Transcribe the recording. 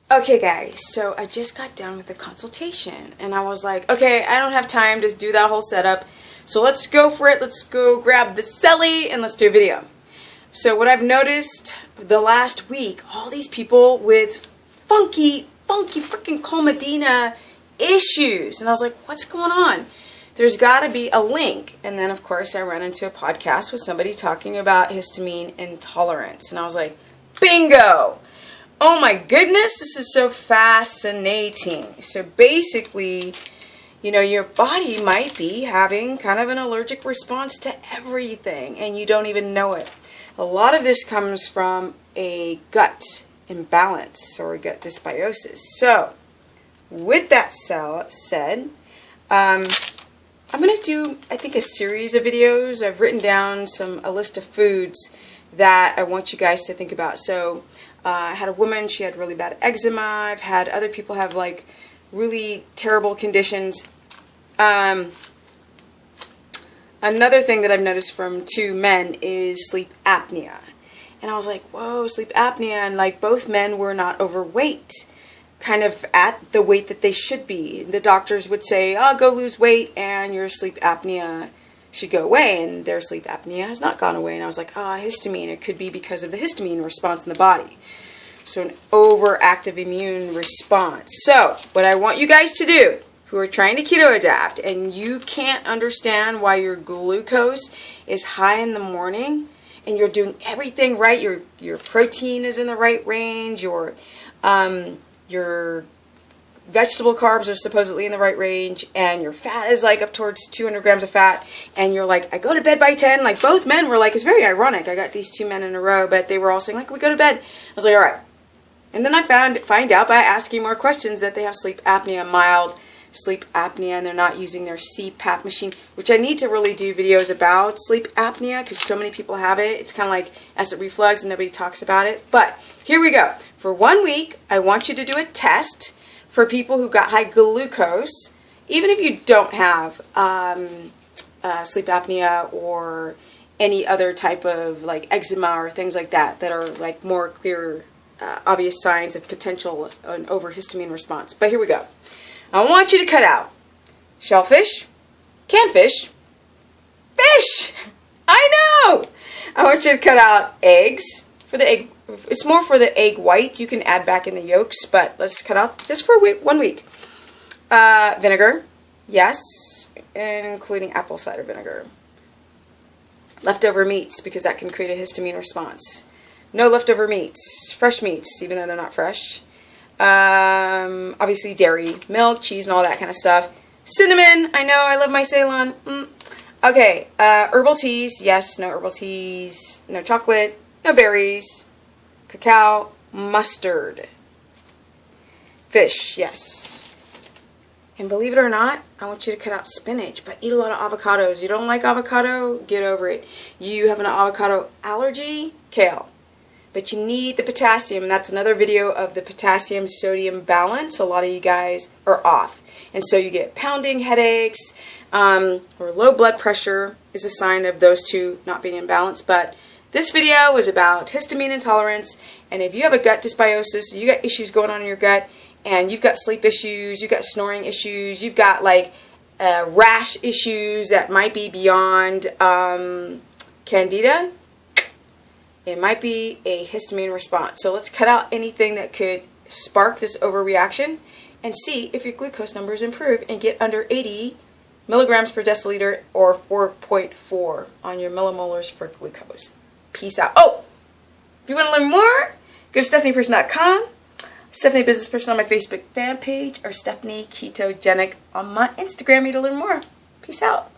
Okay guys, so I just got done with the consultation and I was like, okay, I don't have time to do that whole setup, so let's go for it. Let's go grab the celly and let's do a video. So what I've noticed the last week, all these people with funky freaking Colmedina issues, and I was like, what's going on? There's got to be a link. And then of course I ran into a podcast with somebody talking about histamine intolerance, and I was like, bingo! Oh my goodness, this is so fascinating. So basically, you know, your body might be having kind of an allergic response to everything and you don't even know it. A lot of this comes from a gut imbalance or gut dysbiosis. So with that said, I'm going to do, I think, a series of videos. I've written down a list of foods that I want you guys to think about. So I had a woman, she had really bad eczema. I've had other people have like really terrible conditions. Another thing that I've noticed from 2 men is sleep apnea. And I was like, whoa, sleep apnea. And like both men were not overweight, kind of at the weight that they should be. The doctors would say, oh, go lose weight and your sleep apnea should go away, and their sleep apnea has not gone away. And I was like, histamine. It could be because of the histamine response in the body. So an overactive immune response. So what I want you guys to do, who are trying to keto adapt, and you can't understand why your glucose is high in the morning, and you're doing everything right, your protein is in the right range, your vegetable carbs are supposedly in the right range, and your fat is like up towards 200 grams of fat, and you're like, I go to bed by 10. Like both men were like, it's very ironic. I got these 2 men in a row, but they were all saying like, we go to bed. I was like, all right. And then I find out by asking more questions that they have sleep apnea, mild sleep apnea, and they're not using their CPAP machine, which I need to really do videos about sleep apnea because so many people have it. It's kind of like acid reflux and nobody talks about it. But here we go. For 1 week, I want you to do a test for people who got high glucose, even if you don't have sleep apnea or any other type of like eczema or things like that are like more clear, obvious signs of potential an overhistamine response. But here we go. I want you to cut out shellfish, canned fish, fish. I know. I want you to cut out eggs. For the egg, it's more for the egg white. You can add back in the yolks, but let's cut out just for 1 week. Vinegar, yes, including apple cider vinegar. Leftover meats, because that can create a histamine response. No leftover meats, fresh meats, even though they're not fresh. Obviously dairy, milk, cheese, and all that kind of stuff. Cinnamon, I know, I love my Ceylon. Okay, herbal teas, yes, no herbal teas, no chocolate, no berries, cacao, mustard. Fish, yes. And believe it or not, I want you to cut out spinach, but eat a lot of avocados. You don't like avocado? Get over it. You have an avocado allergy? Kale. But you need the potassium. That's another video of the potassium-sodium balance. A lot of you guys are off. And so you get pounding, headaches, or low blood pressure is a sign of those two not being in balance. But this video is about histamine intolerance. And if you have a gut dysbiosis, you got issues going on in your gut, and you've got sleep issues, you've got snoring issues, you've got like rash issues that might be beyond candida, it might be a histamine response. So let's cut out anything that could spark this overreaction and see if your glucose numbers improve and get under 80 milligrams per deciliter or 4.4 on your millimolars for glucose. Peace out. Oh, if you want to learn more, go to stephanieperson.com, Stephanie Business Person on my Facebook fan page, or Stephanie Ketogenic on my Instagram to learn more. Peace out.